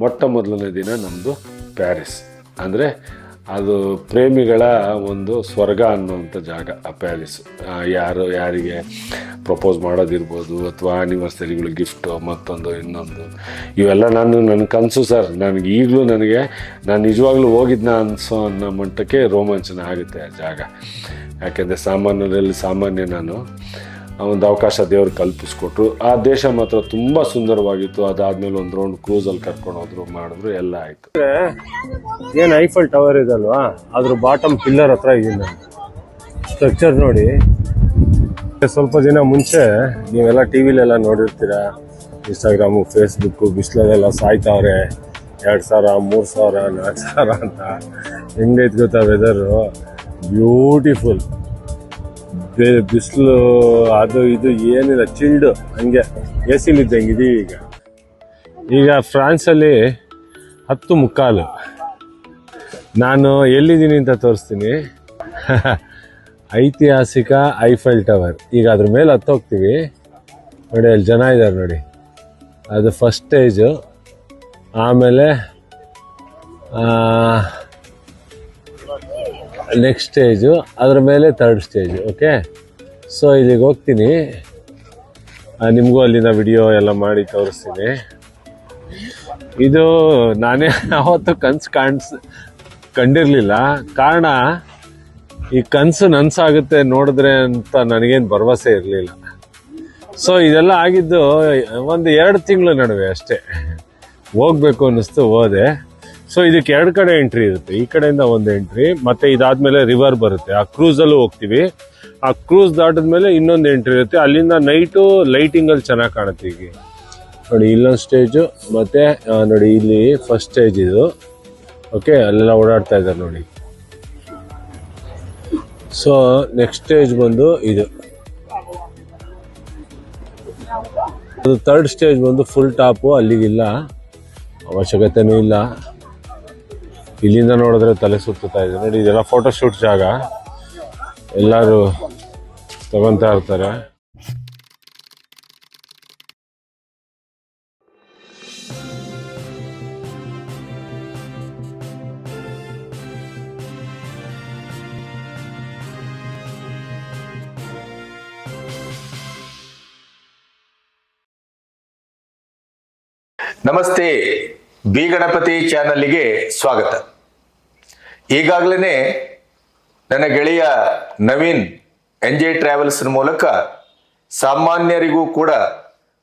ಮೊಟ್ಟ ಮೊದಲನೇ ದಿನ ನಮ್ಮದು ಪ್ಯಾರಿಸ್. ಅಂದರೆ ಅದು ಪ್ರೇಮಿಗಳ ಒಂದು ಸ್ವರ್ಗ ಅನ್ನುವಂಥ ಜಾಗ ಆ ಪ್ಯಾರಿಸ್. ಯಾರಿಗೆ ಪ್ರಪೋಸ್ ಮಾಡೋದಿರ್ಬೋದು ಅಥವಾ ಆ್ಯನಿವರ್ಸರಿಗಳು ಗಿಫ್ಟು ಮತ್ತೊಂದು ಇನ್ನೊಂದು ಇವೆಲ್ಲ ನನ್ನ ಕನಸು ಸರ್. ನನಗೆ ಈಗಲೂ ನಾನು ನಿಜವಾಗ್ಲೂ ಹೋಗಿದ್ನ ಅನ್ನೋ ಮಟ್ಟಕ್ಕೆ ರೋಮಾಂಚನ ಆಗುತ್ತೆ ಆ ಜಾಗ. ಯಾಕೆಂದರೆ ಸಾಮಾನ್ಯ ನಾನು ಒಂದು ಅವಕಾಶ ದೇವರು ಕಲ್ಪಿಸ್ಕೊಟ್ರು. ಆ ದೇಶ ಮಾತ್ರ ತುಂಬ ಸುಂದರವಾಗಿತ್ತು. ಅದಾದಮೇಲೆ ಒಂದು ರೌಂಡ್ ಕ್ರೂಸಲ್ಲಿ ಕರ್ಕೊಂಡು ಹೋದ್ರು, ಮಾಡಿದ್ರು, ಎಲ್ಲ ಆಯಿತು. ಏನು ಐಫಲ್ ಟವರ್ ಇದಲ್ವಾ, ಅದ್ರ ಬಾಟಮ್ ಪಿಲ್ಲರ್ ಹತ್ರ ಇದೀನಿ. ಸ್ಟ್ರಕ್ಚರ್ ನೋಡಿ. ಸ್ವಲ್ಪ ದಿನ ಮುಂಚೆ ನೀವೆಲ್ಲ ಟಿ ವಿಲೆಲ್ಲ ನೋಡಿರ್ತೀರ, ಇನ್ಸ್ಟಾಗ್ರಾಮು ಫೇಸ್ಬುಕ್ಕು, ಬಿಸಿಲಲ್ಲೆಲ್ಲ ಸಾಯ್ತಾವ್ರೆ 2,000 3,000 4,000 ಅಂತ. ಹೆಂಗೈತೆ ಗೊತ್ತಾ ವೆದರು, ಬ್ಯೂಟಿಫುಲ್. ಬಿಸಿಲು ಅದು ಇದು ಏನಿಲ್ಲ, ಚಿಲ್ಡ್, ಹಂಗೆ ಎ ಸಿಲಿದ್ದಂಗೆ ಇದೀವಿ. ಈಗ ಫ್ರಾನ್ಸಲ್ಲಿ 10:15. ನಾನು ಎಲ್ಲಿದ್ದೀನಿ ಅಂತ ತೋರಿಸ್ತೀನಿ. ಐತಿಹಾಸಿಕ ಐಫೆಲ್ ಟವರ್. ಈಗ ಅದ್ರ ಮೇಲೆ ಹತ್ತೋಗ್ತೀವಿ ನೋಡಿ, ಅಲ್ಲಿ ಜನ ಇದ್ದಾರೆ ನೋಡಿ. ಅದು ಫಸ್ಟ್ ಸ್ಟೇಜು. ಆಮೇಲೆ ನೆಕ್ಸ್ಟ್ ಸ್ಟೇಜು, ಅದ್ರ ಮೇಲೆ 3rd ಸ್ಟೇಜು. ಓಕೆ, ಸೊ ಇಲ್ಲಿಗೆ ಹೋಗ್ತೀನಿ, ನಿಮಗೂ ಅಲ್ಲಿನ ವಿಡಿಯೋ ಎಲ್ಲ ಮಾಡಿ ತೋರಿಸ್ತೀನಿ. ಇದು ನಾನೇ ಯಾವತ್ತೂ ಕಂಡಿರಲಿಲ್ಲ. ಕಾರಣ ಈ ಕನಸು ನನಸಾಗುತ್ತೆ ನೋಡಿದ್ರೆ ಅಂತ ನನಗೇನು ಭರವಸೆ ಇರಲಿಲ್ಲ. ಸೊ ಇದೆಲ್ಲ ಆಗಿದ್ದು ಒಂದು 2 ತಿಂಗಳ ನಡುವೆ ಅಷ್ಟೇ. ಹೋಗ್ಬೇಕು ಅನ್ನಿಸ್ತು, ಹೋದೆ. ಸೊ ಇದಕ್ಕೆ 2 ಕಡೆ ಎಂಟ್ರಿ ಇರುತ್ತೆ. ಈ ಕಡೆಯಿಂದ ಒಂದು ಎಂಟ್ರಿ, ಮತ್ತೆ ಇದಾದ್ಮೇಲೆ ರಿವರ್ ಬರುತ್ತೆ. ಆ ಕ್ರೂಸಲ್ಲೂ ಹೋಗ್ತೀವಿ. ಆ ಕ್ರೂಸ್ ದಾಟಿದ್ಮೇಲೆ ಇನ್ನೊಂದು ಎಂಟ್ರಿ ಇರುತ್ತೆ. ಅಲ್ಲಿಂದ ನೈಟು ಲೈಟಿಂಗಲ್ಲಿ ಚೆನ್ನಾಗಿ ಕಾಣುತ್ತೆ. ಈಗ ನೋಡಿ ಇಲ್ಲೊಂದು ಸ್ಟೇಜು, ಮತ್ತೆ ನೋಡಿ ಇಲ್ಲಿ ಫಸ್ಟ್ ಸ್ಟೇಜ್ ಇದು. ಓಕೆ, ಅಲ್ಲೆಲ್ಲ ಓಡಾಡ್ತಾ ಇದ್ದಾರೆ ನೋಡಿ. ಸೊ ನೆಕ್ಸ್ಟ್ ಸ್ಟೇಜ್ ಬಂದು ಇದು. ಅದು 3rd ಸ್ಟೇಜ್ ಬಂದು ಫುಲ್ ಟಾಪು. ಅಲ್ಲಿಗಿಲ್ಲ, ಅವಶ್ಯಕತೆನೂ ಇಲ್ಲ. ಇಲ್ಲಿಂದ ನೋಡಿದ್ರೆ ತಲೆ ಸುತ್ತಾ ಇದೆ ನೋಡಿ. ಇದೆಲ್ಲ ಫೋಟೋಶೂಟ್ ಜಾಗ, ಎಲ್ಲರೂ ತಗೊತಾ ಇರ್ತಾರೆ. ನಮಸ್ತೆ, ಬಿ ಗಣಪತಿ ಚಾನಲ್ಗೆ ಸ್ವಾಗತ. ಈಗಾಗಲೇ ನನ್ನ ಗೆಳೆಯ ನವೀನ್ ಎಂಜೆ ಟ್ರಾವೆಲ್ಸ್ ಮೂಲಕ ಸಾಮಾನ್ಯರಿಗೂ ಕೂಡ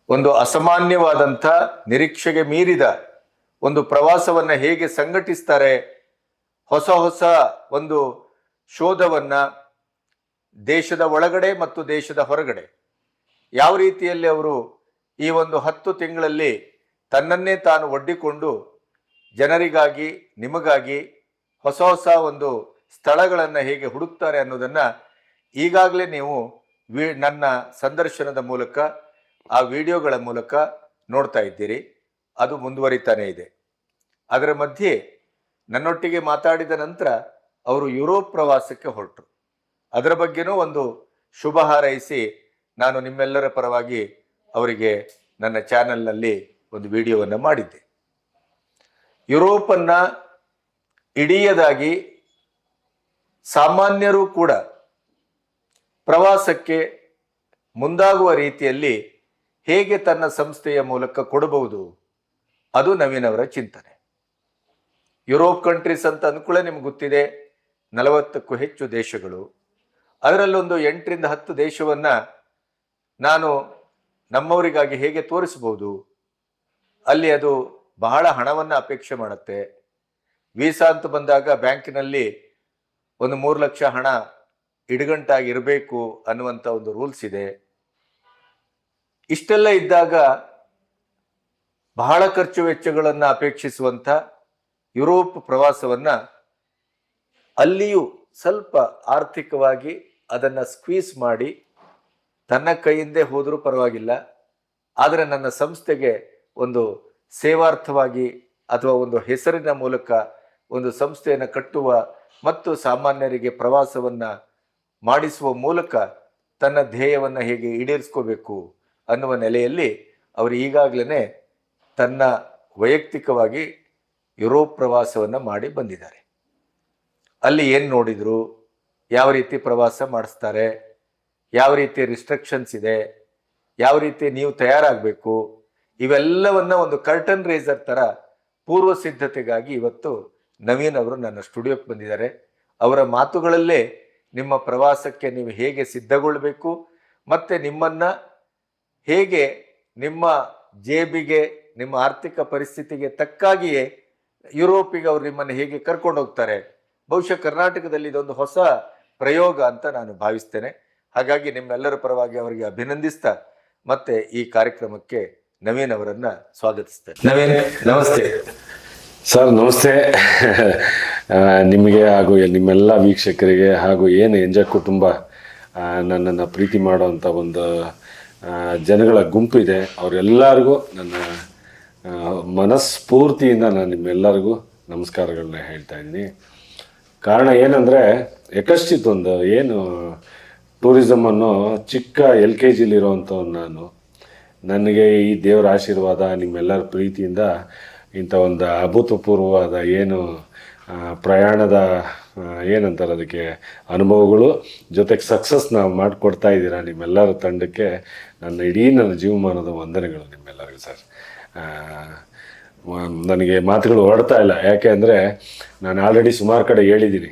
ಒಂದು ಅಸಾಮಾನ್ಯವಾದಂಥ, ನಿರೀಕ್ಷೆಗೆ ಮೀರಿದ ಒಂದು ಪ್ರವಾಸವನ್ನು ಹೇಗೆ ಸಂಘಟಿಸ್ತಾರೆ, ಹೊಸ ಒಂದು ಶೋಧವನ್ನು ದೇಶದ ಒಳಗಡೆ ಮತ್ತು ದೇಶದ ಹೊರಗಡೆ ಯಾವ ರೀತಿಯಲ್ಲಿ ಅವರು ಈ ಒಂದು 10 ತಿಂಗಳಲ್ಲಿ ತನ್ನನ್ನೇ ತಾನು ಒಡ್ಡಿಕೊಂಡು ಜನರಿಗಾಗಿ, ನಿಮಗಾಗಿ ಹೊಸ ಒಂದು ಸ್ಥಳಗಳನ್ನು ಹೇಗೆ ಹುಡುಕ್ತಾರೆ ಅನ್ನೋದನ್ನು ಈಗಾಗಲೇ ನೀವು ನನ್ನ ಸಂದರ್ಶನದ ಮೂಲಕ, ಆ ವಿಡಿಯೋಗಳ ಮೂಲಕ ನೋಡ್ತಾ ಇದ್ದೀರಿ. ಅದು ಮುಂದುವರಿತಾನೆ ಇದೆ. ಅದರ ಮಧ್ಯೆ ನನ್ನೊಟ್ಟಿಗೆ ಮಾತಾಡಿದ ನಂತರ ಅವರು ಯುರೋಪ್ ಪ್ರವಾಸಕ್ಕೆ ಹೊರಟರು. ಅದರ ಬಗ್ಗೆನೂ ಒಂದು ಶುಭ ಹಾರೈಸಿ ನಾನು ನಿಮ್ಮೆಲ್ಲರ ಪರವಾಗಿ ಅವರಿಗೆ ನನ್ನ ಚಾನಲ್ನಲ್ಲಿ ಒಂದು ವಿಡಿಯೋವನ್ನು ಮಾಡಿದ್ದೆ. ಯುರೋಪನ್ನು ಇಡೀಯದಾಗಿ ಸಾಮಾನ್ಯರು ಕೂಡ ಪ್ರವಾಸಕ್ಕೆ ಮುಂದಾಗುವ ರೀತಿಯಲ್ಲಿ ಹೇಗೆ ತನ್ನ ಸಂಸ್ಥೆಯ ಮೂಲಕ ಕೊಡಬಹುದು, ಅದು ನವೀನವರ ಚಿಂತನೆ. ಯುರೋಪ್ ಕಂಟ್ರೀಸ್ ಅಂತ ಅನುಕೂಲ ನಿಮ್ಗೆ ಗೊತ್ತಿದೆ, 40ಕ್ಕೂ ಹೆಚ್ಚು ದೇಶಗಳು. ಅದರಲ್ಲೊಂದು 8ರಿಂದ 10 ದೇಶವನ್ನು ನಾನು ನಮ್ಮವರಿಗಾಗಿ ಹೇಗೆ ತೋರಿಸಬಹುದು. ಅಲ್ಲಿ ಅದು ಬಹಳ ಹಣವನ್ನು ಅಪೇಕ್ಷೆ ಮಾಡುತ್ತೆ. ವೀಸಾ ಅಂತ ಬಂದಾಗ ಬ್ಯಾಂಕಿನಲ್ಲಿ ಒಂದು 3 ಲಕ್ಷ ಹಣ ಇಡಗಂಟಾಗಿರಬೇಕು ಅನ್ನುವಂಥ ಒಂದು ರೂಲ್ಸ್ ಇದೆ. ಇಷ್ಟೆಲ್ಲ ಇದ್ದಾಗ ಬಹಳ ಖರ್ಚು ವೆಚ್ಚಗಳನ್ನು ಅಪೇಕ್ಷಿಸುವಂಥ ಯುರೋಪ್ ಪ್ರವಾಸವನ್ನು ಅಲ್ಲಿಯೂ ಸ್ವಲ್ಪ ಆರ್ಥಿಕವಾಗಿ ಅದನ್ನು ಸ್ಕ್ವೀಸ್ ಮಾಡಿ ತನ್ನ ಕೈಯಿಂದೇ ಹೋದರೂ ಪರವಾಗಿಲ್ಲ, ಆದರೆ ನನ್ನ ಸಂಸ್ಥೆಗೆ ಒಂದು ಸೇವಾರ್ಥವಾಗಿ ಅಥವಾ ಒಂದು ಹೆಸರಿನ ಮೂಲಕ ಒಂದು ಸಂಸ್ಥೆಯನ್ನು ಕಟ್ಟುವ ಮತ್ತು ಸಾಮಾನ್ಯರಿಗೆ ಪ್ರವಾಸವನ್ನು ಮಾಡಿಸುವ ಮೂಲಕ ತನ್ನ ಧ್ಯೇಯವನ್ನು ಹೇಗೆ ಈಡೇರಿಸ್ಕೋಬೇಕು ಅನ್ನುವ ನೆಲೆಯಲ್ಲಿ ಅವರು ಈಗಾಗಲೇ ತನ್ನ ವೈಯಕ್ತಿಕವಾಗಿ ಯುರೋಪ್ ಪ್ರವಾಸವನ್ನು ಮಾಡಿ ಬಂದಿದ್ದಾರೆ. ಅಲ್ಲಿ ಏನು ನೋಡಿದರು, ಯಾವ ರೀತಿ ಪ್ರವಾಸ ಮಾಡಿಸ್ತಾರೆ, ಯಾವ ರೀತಿ ರಿಸ್ಟ್ರಿಕ್ಷನ್ಸ್ ಇದೆ, ಯಾವ ರೀತಿ ನೀವು ತಯಾರಾಗಬೇಕು, ಇವೆಲ್ಲವನ್ನ ಒಂದು ಕರ್ಟನ್ ರೇಸರ್ ಥರ ಪೂರ್ವ ಸಿದ್ಧತೆಗಾಗಿ ಇವತ್ತು ನವೀನ್ ಅವರು ನನ್ನ ಸ್ಟುಡಿಯೋಕ್ಕೆ ಬಂದಿದ್ದಾರೆ. ಅವರ ಮಾತುಗಳಲ್ಲೇ ನಿಮ್ಮ ಪ್ರವಾಸಕ್ಕೆ ನೀವು ಹೇಗೆ ಸಿದ್ಧಗೊಳ್ಳಬೇಕು ಮತ್ತು ನಿಮ್ಮನ್ನು ಹೇಗೆ ನಿಮ್ಮ ಜೇಬಿಗೆ, ನಿಮ್ಮ ಆರ್ಥಿಕ ಪರಿಸ್ಥಿತಿಗೆ ತಕ್ಕಾಗಿಯೇ ಯುರೋಪಿಗೆ ಅವರು ನಿಮ್ಮನ್ನು ಹೇಗೆ ಕರ್ಕೊಂಡು ಹೋಗ್ತಾರೆ. ಬಹುಶಃ ಕರ್ನಾಟಕದಲ್ಲಿ ಇದೊಂದು ಹೊಸ ಪ್ರಯೋಗ ಅಂತ ನಾನು ಭಾವಿಸ್ತೇನೆ. ಹಾಗಾಗಿ ನಿಮ್ಮೆಲ್ಲರ ಪರವಾಗಿ ಅವರಿಗೆ ಅಭಿನಂದಿಸ್ತಾ ಮತ್ತೆ ಈ ಕಾರ್ಯಕ್ರಮಕ್ಕೆ ನವೀನ್ ಅವರನ್ನ ಸ್ವಾಗತಿಸ್ತೇನೆ. ನವೀನ್, ನಮಸ್ತೆ. ಸರ್ ನಮಸ್ತೆ. ನಿಮಗೆ ಹಾಗೂ ನಿಮ್ಮೆಲ್ಲ ವೀಕ್ಷಕರಿಗೆ ಹಾಗೂ ಏನು ಎಂಜಾಯ್ ಕುಟುಂಬ ನನ್ನನ್ನು ಪ್ರೀತಿ ಮಾಡೋವಂಥ ಒಂದು ಜನಗಳ ಗುಂಪಿದೆ, ಅವರೆಲ್ಲರಿಗೂ ನನ್ನ ಮನಸ್ಫೂರ್ತಿಯಿಂದ ನಾನು ನಿಮ್ಮೆಲ್ಲರಿಗೂ ನಮಸ್ಕಾರಗಳನ್ನ ಹೇಳ್ತಾ ಇದ್ದೀನಿ. ಕಾರಣ ಏನಂದರೆ, ಯಕಶ್ಚಿತ್ತೊಂದು ಏನು ಟೂರಿಸಮ್ ಅನ್ನೋ ಚಿಕ್ಕ LKG ಲಿರೋವಂಥವ್ನು ನಾನು. ನನಗೆ ಈ ದೇವರ ಆಶೀರ್ವಾದ, ನಿಮ್ಮೆಲ್ಲರ ಪ್ರೀತಿಯಿಂದ ಇಂಥ ಒಂದು ಅಭೂತಪೂರ್ವವಾದ ಏನು ಪ್ರಯಾಣದ ಏನಂತಾರೆ ಅದಕ್ಕೆ ಅನುಭವಗಳು ಜೊತೆಗೆ ಸಕ್ಸಸ್ ನಾವು ಮಾಡಿಕೊಡ್ತಾ ಇದ್ದೀರಾ ನಿಮ್ಮೆಲ್ಲರ ತಂಡಕ್ಕೆ ನನ್ನ ಜೀವಮಾನದ ವಂದನೆಗಳು ನಿಮ್ಮೆಲ್ಲರಿಗೂ ಸರ್. ನನಗೆ ಮಾತುಗಳು ಹೊರಡ್ತಾ ಇಲ್ಲ. ಯಾಕೆ ಅಂದರೆ ನಾನು ಆಲ್ರೆಡಿ ಸುಮಾರು ಕಡೆ ಹೇಳಿದ್ದೀನಿ,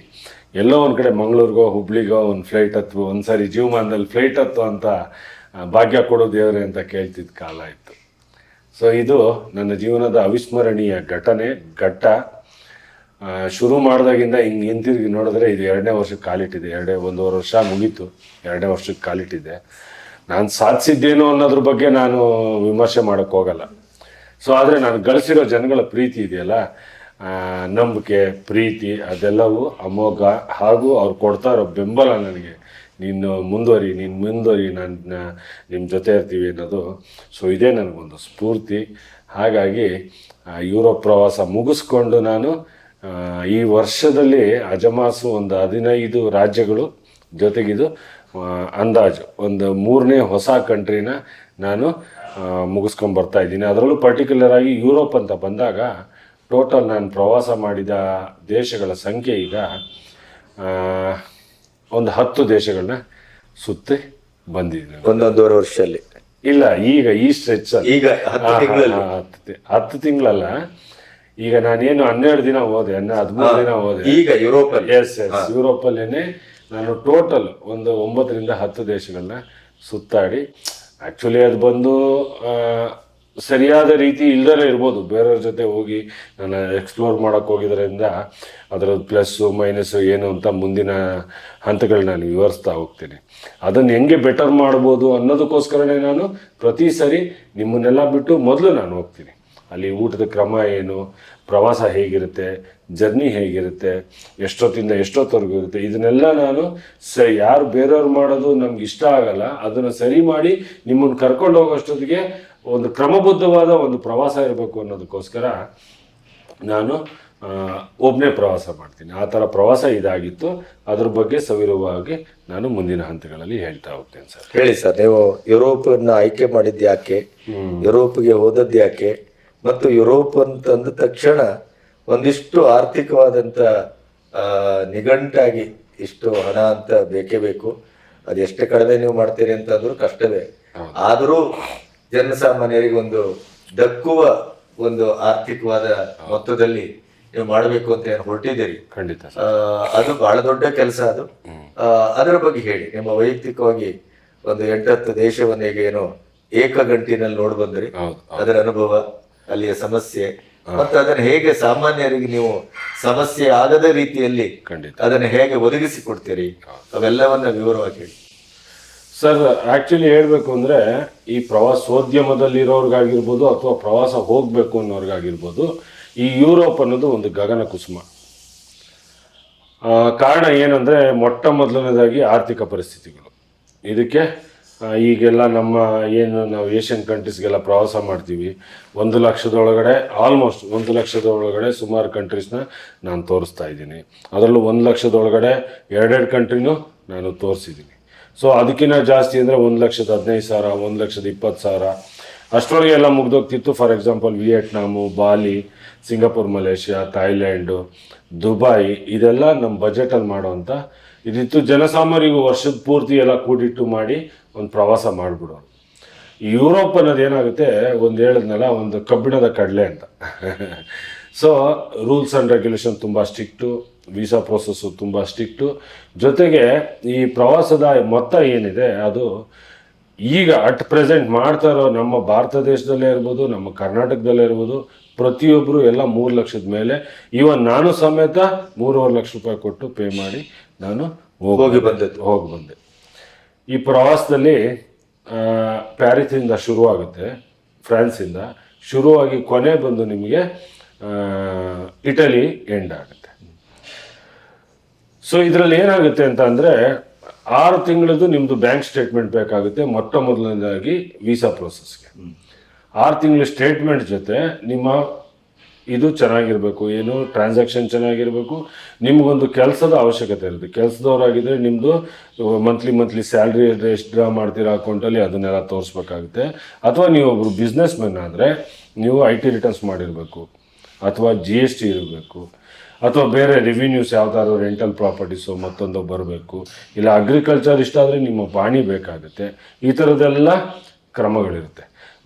ಎಲ್ಲೋ ಒಂದು ಕಡೆ ಮಂಗಳೂರಿಗೋ ಹುಬ್ಳಿಗೋ ಒಂದು ಫ್ಲೈಟ್ ಹತ್ತು, ಒಂದು ಸಾರಿ ಜೀವಮಾನದಲ್ಲಿ ಫ್ಲೈಟ್ ಹತ್ತು ಅಂತ ಭಾಗ್ಯ ಕೊಡೋ ದೇವರೇ ಅಂತ ಕೇಳ್ತಿದ್ದ ಕಾಲ ಇತ್ತು. ಸೊ ಇದು ನನ್ನ ಜೀವನದ ಅವಿಸ್ಮರಣೀಯ ಘಟ್ಟ. ಶುರು ಮಾಡಿದಾಗಿಂದ ಹಿಂಗೆ ಹಿಂತಿರುಗಿ ನೋಡಿದ್ರೆ ಇದು 2ನೇ ವರ್ಷಕ್ಕೆ ಕಾಲಿಟ್ಟಿದೆ. 1.5 ವರ್ಷ ಮುಗೀತು, 2ನೇ ವರ್ಷಕ್ಕೆ ಕಾಲಿಟ್ಟಿದೆ. ನಾನು ಸಾಧಿಸಿದ್ದೇನೋ ಅನ್ನೋದ್ರ ಬಗ್ಗೆ ನಾನು ವಿಮರ್ಶೆ ಮಾಡೋಕ್ಕೆ ಹೋಗಲ್ಲ. ಸೊ ಆದರೆ ನಾನು ಗಳಿಸಿರೋ ಜನಗಳ ಪ್ರೀತಿ ಇದೆಯಲ್ಲ, ನಂಬಿಕೆ, ಪ್ರೀತಿ, ಅದೆಲ್ಲವೂ ಅಮೋಘ. ಹಾಗೂ ಅವ್ರು ಕೊಡ್ತಾ ಇರೋ ಬೆಂಬಲ ನನಗೆ, ನೀನು ಮುಂದುವರಿ, ನಾನು ನಿಮ್ಮ ಜೊತೆ ಇರ್ತೀವಿ ಅನ್ನೋದು. ಸೊ ಇದೇ ನನಗೊಂದು ಸ್ಫೂರ್ತಿ. ಹಾಗಾಗಿ ಯುರೋಪ್ ಪ್ರವಾಸ ಮುಗಿಸ್ಕೊಂಡು ನಾನು ಈ ವರ್ಷದಲ್ಲಿ ಅಜಮಾಸು ಒಂದು 15 ರಾಜ್ಯಗಳು, ಜೊತೆಗಿದು ಅಂದಾಜು ಒಂದು 3ನೇ ಹೊಸ ಕಂಟ್ರಿನ ನಾನು ಮುಗಿಸ್ಕೊಂಬರ್ತಾ ಇದ್ದೀನಿ. ಅದರಲ್ಲೂ ಪರ್ಟಿಕ್ಯುಲರ್ ಆಗಿ ಯುರೋಪ್ ಅಂತ ಬಂದಾಗ ಟೋಟಲ್ ನಾನು ಪ್ರವಾಸ ಮಾಡಿದ ದೇಶಗಳ ಸಂಖ್ಯೆ ಈಗ ಒಂದು 10 ದೇಶಗಳನ್ನ ಸುತ್ತಿ ಬಂದಿದ್ದೀನಿ. 1.5 ವರ್ಷದಲ್ಲಿ ಇಲ್ಲ, ಈಗ ಈ ಸ್ಟ್ರೆಚ್ ಈಗ 10 ತಿಂಗಳಲ್ಲ. ಈಗ ನಾನೇನು 12 ದಿನ ಹೋದೆ, 13 ದಿನ ಹೋದೆ ಈಗ ಯುರೋಪಲ್ಲಿ. ಎಸ್ ಯುರೋಪಲ್ಲೇನೆ ನಾನು ಟೋಟಲ್ ಒಂದು 9 ರಿಂದ 10 ದೇಶಗಳನ್ನ ಸುತ್ತಾಡಿ. ಆ್ಯಕ್ಚುಲಿ ಅದು ಬಂದು ಸರಿಯಾದ ರೀತಿ ಇಲ್ದಲೇ ಇರ್ಬೋದು. ಬೇರೆಯವ್ರ ಜೊತೆ ಹೋಗಿ ನಾನು ಎಕ್ಸ್ಪ್ಲೋರ್ ಮಾಡೋಕ್ಕೆ ಹೋಗಿದ್ರಿಂದ ಅದರದ್ದು ಪ್ಲಸ್ಸು ಮೈನಸ್ಸು ಏನು ಅಂತ ಮುಂದಿನ ಹಂತಗಳು ನಾನು ವಿವರಿಸ್ತಾ ಹೋಗ್ತೀನಿ. ಅದನ್ನು ಹೆಂಗೆ ಬೆಟರ್ ಮಾಡ್ಬೋದು ಅನ್ನೋದಕ್ಕೋಸ್ಕರನೇ ನಾನು ಪ್ರತಿ ಸರಿ ನಿಮ್ಮನ್ನೆಲ್ಲ ಬಿಟ್ಟು ಮೊದಲು ನಾನು ಹೋಗ್ತೀನಿ. ಅಲ್ಲಿ ಊಟದ ಕ್ರಮ ಏನು, ಪ್ರವಾಸ ಹೇಗಿರುತ್ತೆ, ಜರ್ನಿ ಹೇಗಿರುತ್ತೆ, ಎಷ್ಟೊತ್ತಿಂದ ಎಷ್ಟೊತ್ತವರೆಗೂ ಇರುತ್ತೆ, ಇದನ್ನೆಲ್ಲ ನಾನು ಯಾರು ಬೇರೆಯವ್ರು ಮಾಡೋದು ನಮ್ಗೆ ಇಷ್ಟ ಆಗಲ್ಲ, ಅದನ್ನು ಸರಿ ಮಾಡಿ ನಿಮ್ಮನ್ನು ಕರ್ಕೊಂಡು ಹೋಗೋಷ್ಟೊತ್ತಿಗೆ ಒಂದು ಕ್ರಮಬದ್ಧವಾದ ಒಂದು ಪ್ರವಾಸ ಇರಬೇಕು ಅನ್ನೋದಕ್ಕೋಸ್ಕರ ನಾನು ಒಬ್ಬನೇ ಪ್ರವಾಸ ಮಾಡ್ತೀನಿ. ಆ ಥರ ಪ್ರವಾಸ ಇದಾಗಿತ್ತು. ಅದ್ರ ಬಗ್ಗೆ ಸವಿರವಾಗಿ ನಾನು ಮುಂದಿನ ಹಂತಗಳಲ್ಲಿ ಹೇಳ್ತಾ ಹೋಗ್ತೇನೆ ಸರ್. ಹೇಳಿ ಸರ್, ನೀವು ಯುರೋಪನ್ನು ಆಯ್ಕೆ ಮಾಡಿದ್ದು ಯಾಕೆ, ಯುರೋಪ್ಗೆ ಹೋದದ್ದು ಯಾಕೆ, ಮತ್ತು ಯುರೋಪ್ ಅಂತಂದ ತಕ್ಷಣ ಒಂದಿಷ್ಟು ಆರ್ಥಿಕವಾದಂಥ ನಿಘಂಟಾಗಿ ಇಷ್ಟು ಹಣ ಅಂತ ಬೇಕೇ ಬೇಕು. ಅದು ಎಷ್ಟೇ ಕಡಿಮೆ ನೀವು ಮಾಡ್ತೀರಿ ಅಂತಂದ್ರೂ ಕಷ್ಟವೇ. ಆದರೂ ಜನಸಾಮಾನ್ಯರಿಗೆ ಒಂದು ದಕ್ಕುವ ಒಂದು ಆರ್ಥಿಕವಾದ ಮೊತ್ತದಲ್ಲಿ ನೀವು ಮಾಡಬೇಕು ಅಂತ ಏನು ಹೊರಟಿದ್ದೀರಿ. ಖಂಡಿತ ಅದು ಬಹಳ ದೊಡ್ಡ ಕೆಲಸ. ಅದು ಅದರ ಬಗ್ಗೆ ಹೇಳಿ. ನಿಮ್ಮ ವೈಯಕ್ತಿಕವಾಗಿ ಒಂದು 8-10 ದೇಶವನ್ನು ಈಗ ಏನೋ ಏಕಗಂಟಿನಲ್ಲಿ ನೋಡಿ ಬಂದ್ರಿ, ಅದರ ಅನುಭವ, ಅಲ್ಲಿಯ ಸಮಸ್ಯೆ, ಮತ್ತು ಅದನ್ನು ಹೇಗೆ ಸಾಮಾನ್ಯರಿಗೆ ನೀವು ಸಮಸ್ಯೆ ಆಗದ ರೀತಿಯಲ್ಲಿ ಅದನ್ನು ಹೇಗೆ ಒದಗಿಸಿ ಕೊಡ್ತೀರಿ, ಅವೆಲ್ಲವನ್ನ ವಿವರವಾಗಿ ಹೇಳಿ ಸರ್. ಆ್ಯಕ್ಚುಲಿ ಹೇಳಬೇಕು ಅಂದರೆ ಈ ಪ್ರವಾಸೋದ್ಯಮದಲ್ಲಿರೋರ್ಗಾಗಿರ್ಬೋದು ಅಥವಾ ಪ್ರವಾಸ ಹೋಗಬೇಕು ಅನ್ನೋರ್ಗಾಗಿರ್ಬೋದು, ಈ ಯುರೋಪ್ ಅನ್ನೋದು ಒಂದು ಗಗನ ಕುಸುಮ. ಕಾರಣ ಏನಂದರೆ, ಮೊದಲನೇದಾಗಿ ಆರ್ಥಿಕ ಪರಿಸ್ಥಿತಿಗಳು. ಇದಕ್ಕೆ ಈಗೆಲ್ಲ ನಮ್ಮ ಏನು ನಾವು ಏಷ್ಯನ್ ಕಂಟ್ರೀಸ್ಗೆಲ್ಲ ಪ್ರವಾಸ ಮಾಡ್ತೀವಿ, 1 ಲಕ್ಷದೊಳಗಡೆ ಆಲ್ಮೋಸ್ಟ್ 1 ಲಕ್ಷದೊಳಗಡೆ ಸುಮಾರು ಕಂಟ್ರೀಸ್ನ ನಾನು ತೋರಿಸ್ತಾ ಇದ್ದೀನಿ. ಅದರಲ್ಲೂ 1 ಲಕ್ಷದೊಳಗಡೆ 2 ಕಂಟ್ರಿನೂ ನಾನು ತೋರಿಸಿದ್ದೀನಿ. ಸೊ ಅದಕ್ಕಿಂತ ಜಾಸ್ತಿ ಅಂದರೆ 1,15,000, 1,20,000 ಅಷ್ಟರೊಳಗೆ ಎಲ್ಲ ಮುಗ್ದೋಗ್ತಿತ್ತು. For example Vietnam, Bali, Singapore, Malaysia, Thailand, Dubai, ಇದೆಲ್ಲ ನಮ್ಮ ಬಜೆಟಲ್ಲಿ ಮಾಡೋವಂಥ ಇದಿತ್ತು. ಜನಸಾಮಾನ್ಯರಿಗೂ ವರ್ಷದ ಪೂರ್ತಿ ಎಲ್ಲ ಕೂಡಿಟ್ಟು ಮಾಡಿ ಒಂದು ಪ್ರವಾಸ ಮಾಡಿಬಿಡೋರು. ಯುರೋಪ್ ಅನ್ನೋದು ಏನಾಗುತ್ತೆ, ಒಂದು ಹೇಳಿದ್ನಲ್ಲ, ಒಂದು ಕಬ್ಬಿಣದ ಕಡಲೆ ಅಂತ. ಸೊ ರೂಲ್ಸ್ ಆ್ಯಂಡ್ ರೆಗ್ಯುಲೇಷನ್ ತುಂಬ ಸ್ಟ್ರಿಕ್ಟು, ವೀಸಾ ಪ್ರೊಸೆಸ್ಸು ತುಂಬ ಸ್ಟ್ರಿಕ್ಟು. ಜೊತೆಗೆ ಈ ಪ್ರವಾಸದ ಮೊತ್ತ ಏನಿದೆ ಅದು ಈಗ ಅಟ್ ಪ್ರೆಸೆಂಟ್ ಮಾಡ್ತಾ ಇರೋ ನಮ್ಮ ಭಾರತ ದೇಶದಲ್ಲೇ ಇರ್ಬೋದು, ನಮ್ಮ ಕರ್ನಾಟಕದಲ್ಲೇ ಇರ್ಬೋದು, ಪ್ರತಿಯೊಬ್ಬರು ಎಲ್ಲ 3 ಲಕ್ಷದ ಮೇಲೆ, ಇವನ್ ನಾನು ಸಮೇತ 3.5 ಲಕ್ಷ ರೂಪಾಯಿ ಕೊಟ್ಟು ಪೇ ಮಾಡಿ ನಾನು ಹೋಗಿ ಬಂದೆ. ಈ ಪ್ರವಾಸದಲ್ಲಿ ಪ್ಯಾರಿಸಿಂದ ಶುರುವಾಗುತ್ತೆ, ಫ್ರಾನ್ಸಿಂದ ಶುರುವಾಗಿ ಕೊನೆ ಬಂದು ನಿಮಗೆ ಇಟಲಿ ಎಂಡ್ ಆಗುತ್ತೆ. ಸೊ ಇದರಲ್ಲಿ ಏನಾಗುತ್ತೆ ಅಂತ ಅಂದರೆ 6 ತಿಂಗಳದ್ದು ನಿಮ್ಮದು ಬ್ಯಾಂಕ್ ಸ್ಟೇಟ್ಮೆಂಟ್ ಬೇಕಾಗುತ್ತೆ ಮೊದಲನೇದಾಗಿ ವೀಸಾ ಪ್ರೋಸೆಸ್ಗೆ. 6 ತಿಂಗಳ ಸ್ಟೇಟ್ಮೆಂಟ್ ಜೊತೆ ನಿಮ್ಮ ಇದು ಚೆನ್ನಾಗಿರಬೇಕು, ಏನು ಟ್ರಾನ್ಸಾಕ್ಷನ್ ಚೆನ್ನಾಗಿರಬೇಕು, ನಿಮಗೊಂದು ಕೆಲಸದ ಅವಶ್ಯಕತೆ ಇರುತ್ತೆ. ಕೆಲಸದವರಾಗಿದ್ದರೆ ನಿಮ್ಮದು ಮಂತ್ಲಿ ಸ್ಯಾಲ್ರಿ ಎಷ್ಟು ಡ್ರಾ ಮಾಡ್ತೀರಾ ಅಕೌಂಟಲ್ಲಿ ಅದನ್ನೆಲ್ಲ ತೋರಿಸ್ಬೇಕಾಗುತ್ತೆ. ಅಥವಾ ನೀವು ಒಬ್ಬರು ಬಿಸ್ನೆಸ್ ಮೆನ್ ಆದರೆ ನೀವು IT ರಿಟರ್ನ್ಸ್ ಮಾಡಿರಬೇಕು, ಅಥವಾ GST ಇರಬೇಕು, ಅಥವಾ ಬೇರೆ ರೆವಿನ್ಯೂಸ್ ಯಾವ್ದಾದ್ರು ರೆಂಟಲ್ ಪ್ರಾಪರ್ಟೀಸು ಮತ್ತೊಂದು ಬರಬೇಕು, ಇಲ್ಲ ಅಗ್ರಿಕಲ್ಚರ್ ಇಷ್ಟ ಆದರೆ ನಿಮ್ಮ ಪಾಣಿ ಬೇಕಾಗುತ್ತೆ. ಈ ಥರದ್ದೆಲ್ಲ ಕ್ರಮಗಳಿರುತ್ತೆ.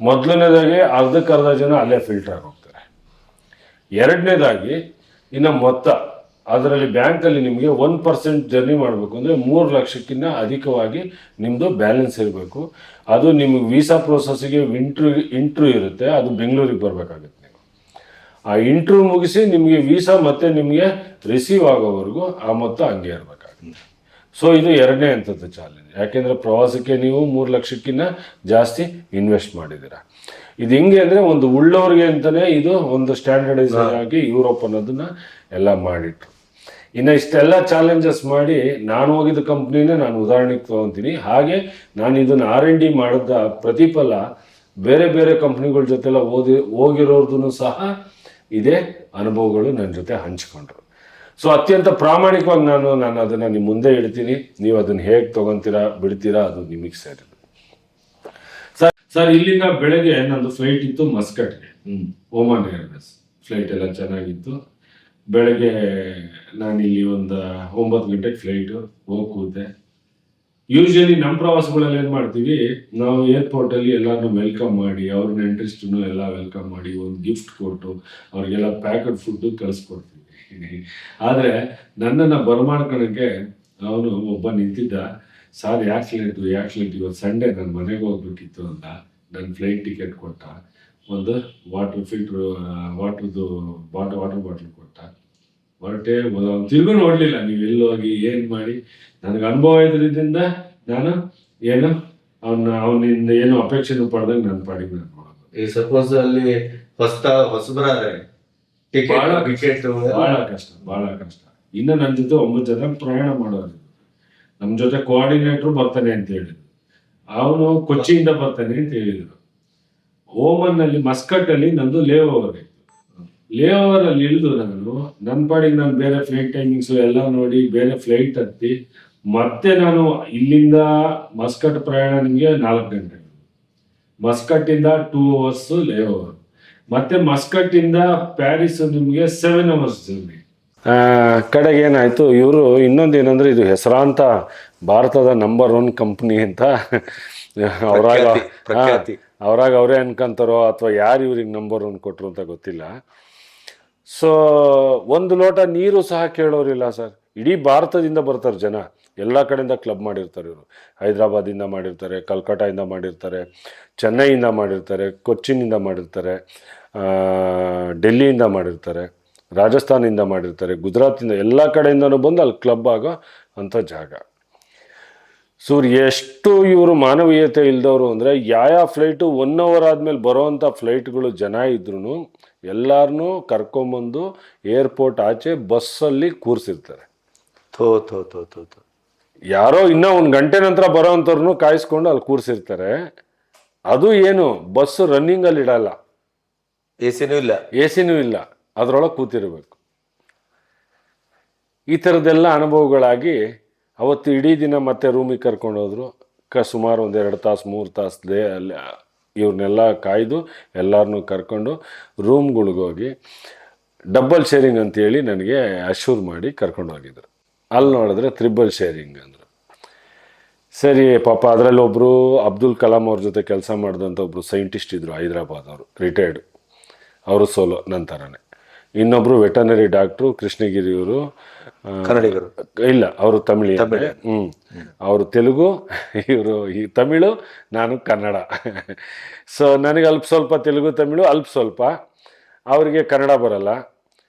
ಮೊದಲನೇದಾಗಿ ಅರ್ಧಕ್ಕರ್ಧ ಜನ ಅಲ್ಲೇ ಫಿಲ್ಟರ್ ಆಗೋಗ್ತಾರೆ. ಎರಡನೇದಾಗಿ ಇನ್ನು ಮೊತ್ತ, ಅದರಲ್ಲಿ ಬ್ಯಾಂಕಲ್ಲಿ ನಿಮಗೆ 1% ಜರ್ನಿ ಮಾಡಬೇಕು ಅಂದರೆ 3 ಲಕ್ಷಕ್ಕಿಂತ ಅಧಿಕವಾಗಿ ನಿಮ್ಮದು ಬ್ಯಾಲೆನ್ಸ್ ಇರಬೇಕು. ಅದು ನಿಮಗೆ ವೀಸಾ ಪ್ರೋಸೆಸ್ಸಿಗೆ ಇಂಟ್ರ್ಯೂ ಇರುತ್ತೆ, ಅದು ಬೆಂಗಳೂರಿಗೆ ಬರಬೇಕಾಗುತ್ತೆ. ಆ ಇಂಟ್ರ್ಯೂ ಮುಗಿಸಿ ನಿಮಗೆ ವೀಸಾ ಮತ್ತೆ ನಿಮಗೆ ರಿಸೀವ್ ಆಗೋವರೆಗೂ ಆ ಮೊತ್ತ ಹಂಗೆ ಇರಬೇಕಾಗುತ್ತೆ. ಸೊ ಇದು ಎರಡನೇ ಹಂತದ ಚಾಲೆಂಜ್. ಯಾಕೆಂದರೆ ಪ್ರವಾಸಕ್ಕೆ ನೀವು 3 ಲಕ್ಷಕ್ಕಿಂತ ಜಾಸ್ತಿ ಇನ್ವೆಸ್ಟ್ ಮಾಡಿದ್ದೀರಾ. ಇದು ಹೆಂಗೆ ಅಂದರೆ ಒಂದು ಉಳ್ಳವ್ರಿಗೆ ಅಂತಲೇ ಇದು ಒಂದು ಸ್ಟ್ಯಾಂಡರ್ಡೈಸ್ ಆಗಿ ಯುರೋಪ್ ಅನ್ನೋದನ್ನ ಎಲ್ಲ ಮಾಡಿಟ್ರು. ಇನ್ನು ಇಷ್ಟೆಲ್ಲ ಚಾಲೆಂಜಸ್ ಮಾಡಿ ನಾನು ಹೋಗಿದ್ದ ಕಂಪ್ನಿನೇ ನಾನು ಉದಾಹರಣೆಗೆ ತೊಗೊತೀನಿ. ಹಾಗೆ ನಾನು ಇದನ್ನು R&D ಮಾಡಿದ ಪ್ರತಿಫಲ ಬೇರೆ ಬೇರೆ ಕಂಪ್ನಿಗಳ ಜೊತೆಲ್ಲ ಹೋಗಿರೋರ್ದು ಸಹ ಇದೇ ಅನುಭವಗಳು ನನ್ನ ಜೊತೆ ಹಂಚ್ಕೊಂಡ್ರು. ಸೊ ಅತ್ಯಂತ ಪ್ರಾಮಾಣಿಕವಾಗಿ ನಾನು ಅದನ್ನು ನಿಮ್ಮ ಮುಂದೆ ಇಡ್ತೀನಿ. ನೀವು ಅದನ್ನು ಹೇಗೆ ತೊಗೊತೀರಾ ಬಿಡ್ತೀರಾ ಅದು ನಿಮಗೆ ಸೇರಿದೆ. ಸರ್ ಇಲ್ಲಿಂದ ಬೆಳಗ್ಗೆ ನಂದು ಫ್ಲೈಟ್ ಇತ್ತು ಮಸ್ಕಟ್ಗೆ, ಒಮಾನ್ ಏರ್ವೇಸ್ ಫ್ಲೈಟ್ ಎಲ್ಲ ಚೆನ್ನಾಗಿತ್ತು. ಬೆಳಗ್ಗೆ ನಾನಿಲ್ಲಿ ಒಂದು 9 ಗಂಟೆಗೆ ಫ್ಲೈಟು ಹೋಗಿ ಕೂತೆ. ಯೂಶಲಿ ನಮ್ಮ ಪ್ರವಾಸಗಳಲ್ಲಿ ಏನು ಮಾಡ್ತೀವಿ, ನಾವು ಏರ್ಪೋರ್ಟಲ್ಲಿ ಎಲ್ಲರನ್ನೂ ವೆಲ್ಕಮ್ ಮಾಡಿ, ಅವ್ರ ನೆಂಟ್ರಿಸ್ಟನ್ನು ಎಲ್ಲ ವೆಲ್ಕಮ್ ಮಾಡಿ, ಒಂದು ಗಿಫ್ಟ್ ಕೊಟ್ಟು ಅವ್ರಿಗೆಲ್ಲ ಪ್ಯಾಕೆಟ್ ಫುಡ್ಡು ಕಳಿಸ್ಕೊಡ್ತೀವಿ. ಆದರೆ ನನ್ನನ್ನು ಬರಮಾಡ್ಕೊಳಕ್ಕೆ ಅವನು ಒಬ್ಬ ನಿಂತಿದ್ದ. ಸರ್ ಯಾಕೆ ಲೇಟು ಇವತ್ತು ಸಂಡೇ ನಾನು ಮನೆಗೆ ಹೋಗ್ಬೇಕಿತ್ತು ಅಂತ ನನ್ನ ಫ್ಲೈಟ್ ಟಿಕೆಟ್ ಕೊಟ್ಟ. ಒಂದು ವಾಟರ್ ಬಾಟಲ್ ಕೊಟ್ಟ. ಹೊರಟೆ ತಿರ್ಗೂ ನೋಡಲಿಲ್ಲ, ನೀವು ಎಲ್ಲೋಗಿ ಏನು ಮಾಡಿ. ನನಗೆ ಅನುಭವ ಇದ್ರಿಂದ ನಾನು ಏನು ಅವನಿಂದ ಏನು ಅಪೇಕ್ಷೆನೂ ಪಡೆದಂಗೆ ನನ್ನ ಪಾಡಿಗೆ ನಾನು ಮಾಡೋದು. ಈ ಸಪೋಸ್ ಅಲ್ಲಿ ಹೊಸಬರಾದ್ರೆ ಬಹಳ ಕಷ್ಟ. ಇನ್ನು ನನ್ನ ಜೊತೆ 9 ಜನ ಪ್ರಯಾಣ ಮಾಡೋರು. ನಮ್ಮ ಜೊತೆ ಕೋಆರ್ಡಿನೇಟ್ರು ಬರ್ತಾನೆ ಅಂತ ಹೇಳಿದ್ರು. ಅವನು ಕೊಚ್ಚಿಯಿಂದ ಬರ್ತಾನೆ ಅಂತ ಹೇಳಿದ್ರು. ಓಮನ್ನಲ್ಲಿ ಮಸ್ಕಟ್ಟಲ್ಲಿ ನಂದು ಲೇಓವರ್ ಇತ್ತು. ಲೇಓವರಲ್ಲಿ ಇಳಿದು ನನ್ನ ಪಾಡಿಗೆ ನಾನು ಬೇರೆ ಫ್ಲೈಟ್ ಟೈಮಿಂಗ್ಸು ಎಲ್ಲ ನೋಡಿ ಬೇರೆ ಫ್ಲೈಟ್ ಹತ್ತಿ ಮತ್ತೆ ನಾನು ಇಲ್ಲಿಂದ ಮಸ್ಕಟ್ ಪ್ರಯಾಣ ನಿಮಗೆ 4 ಗಂಟೆ, ಮಸ್ಕಟ್ಟಿಂದ 2 ಅವರ್ಸ್ ಲೇಓವರ್, ಮತ್ತೆ ಮಸ್ಕಟ್ಟಿಂದ ಪ್ಯಾರಿಸ್ ನಿಮಗೆ 7 ಅವರ್ಸ್ ಜರ್ನಿ. ಕಡೆಗೆ ಏನಾಯಿತು, ಇವರು ಇನ್ನೊಂದೇನೆಂದರೆ ಇದು ಹೆಸರಾಂತ ಭಾರತದ ನಂಬರ್ 1 ಕಂಪ್ನಿ ಅಂತ ಅವರಾಗ ಅವರೇ ಅನ್ಕೊಂತಾರೋ ಅಥವಾ ಯಾರು ಇವ್ರಿಗೆ ನಂಬರ್ 1 ಕೊಟ್ಟರು ಅಂತ ಗೊತ್ತಿಲ್ಲ. ಸೊ ಒಂದು ಲೋಟ ನೀರು ಸಹ ಕೇಳೋರಿಲ್ಲ ಸರ್. ಇಡೀ ಭಾರತದಿಂದ ಬರ್ತಾರೆ ಜನ, ಎಲ್ಲ ಕಡೆಯಿಂದ ಕ್ಲಬ್ ಮಾಡಿರ್ತಾರೆ ಇವರು. ಹೈದರಾಬಾದಿಂದ ಮಾಡಿರ್ತಾರೆ, ಕಲ್ಕಟ್ಟಾಯಿಂದ ಮಾಡಿರ್ತಾರೆ, ಚೆನ್ನೈಯಿಂದ ಮಾಡಿರ್ತಾರೆ, ಕೊಚ್ಚಿನಿಂದ ಮಾಡಿರ್ತಾರೆ, ಡೆಲ್ಲಿಯಿಂದ ಮಾಡಿರ್ತಾರೆ, ರಾಜಸ್ಥಾನಿಂದ ಮಾಡಿರ್ತಾರೆ, ಗುಜರಾತಿಂದ, ಎಲ್ಲ ಕಡೆಯಿಂದನೂ ಬಂದು ಅಲ್ಲಿ ಕ್ಲಬ್ ಆಗೋ ಅಂಥ ಜಾಗ. ಸೊ ಎಷ್ಟು ಇವರು ಮಾನವೀಯತೆ ಇಲ್ದವರು ಅಂದರೆ ಯಾವ ಫ್ಲೈಟು 1 ಅವರ್ ಆದಮೇಲೆ ಬರೋವಂಥ ಫ್ಲೈಟ್ಗಳು ಜನ ಇದ್ರೂ ಎಲ್ಲರನ್ನೂ ಕರ್ಕೊಂಬಂದು ಏರ್ಪೋರ್ಟ್ ಆಚೆ ಬಸ್ಸಲ್ಲಿ ಕೂರಿಸಿರ್ತಾರೆ. ಯಾರೋ ಇನ್ನೂ 1 ಗಂಟೆ ನಂತರ ಬರೋವಂಥವ್ರನ್ನೂ ಕಾಯಿಸ್ಕೊಂಡು ಅಲ್ಲಿ ಕೂರಿಸಿರ್ತಾರೆ. ಅದು ಏನು ಬಸ್ಸು ರನ್ನಿಂಗಲ್ಲಿ ಇಡಲ್ಲ, ಎಸಿನೂ ಇಲ್ಲ, ಅದರೊಳಗೆ ಕೂತಿರ್ಬೇಕು. ಈ ಥರದ್ದೆಲ್ಲ ಅನುಭವಗಳಾಗಿ ಅವತ್ತು ಇಡೀ ದಿನ ಮತ್ತೆ ರೂಮಿಗೆ ಕರ್ಕೊಂಡೋದ್ರು. ಸುಮಾರು 1-2 ತಾಸು 3 ತಾಸು ಅಲ್ಲಿ ಇವ್ರನ್ನೆಲ್ಲ ಕಾಯ್ದು ಎಲ್ಲರನ್ನೂ ಕರ್ಕೊಂಡು ರೂಮ್ಗಳಿಗೋಗಿ ಡಬಲ್ ಶೇರಿಂಗ್ ಅಂತೇಳಿ ನನಗೆ ಅಶ್ಯೂರ್ ಮಾಡಿ ಕರ್ಕೊಂಡು ಹೋಗಿದ್ರು. ಅಲ್ಲಿ ನೋಡಿದ್ರೆ ತ್ರಿಬಲ್ ಶೇರಿಂಗ್ ಅಂದರು. ಸರಿ ಪಾಪ ಅದರಲ್ಲಿ ಒಬ್ಬರು ಅಬ್ದುಲ್ ಕಲಾಂ ಅವ್ರ ಜೊತೆ ಕೆಲಸ ಮಾಡಿದಂಥ ಒಬ್ಬರು ಸೈಂಟಿಸ್ಟ್ ಇದ್ದರು, ಹೈದರಾಬಾದ್ ಅವರು, ರಿಟೈರ್ಡು, ಅವರು ಸೋಲೋ ನಂತರನೇ. ಇನ್ನೊಬ್ಬರು ವೆಟರ್ನರಿ ಡಾಕ್ಟ್ರು ಕೃಷ್ಣಗಿರಿಯವರು, ಕನ್ನಡಿಗರು ಇಲ್ಲ ಅವರು ತಮಿಳು. ಅವರು ತೆಲುಗು, ಇವರು ಈ ತಮಿಳು, ನಾನು ಕನ್ನಡ. ಸೊ ನನಗೆ ಅಲ್ಪ ಸ್ವಲ್ಪ ತೆಲುಗು ತಮಿಳು, ಅಲ್ಪ ಸ್ವಲ್ಪ. ಅವರಿಗೆ ಕನ್ನಡ ಬರಲ್ಲ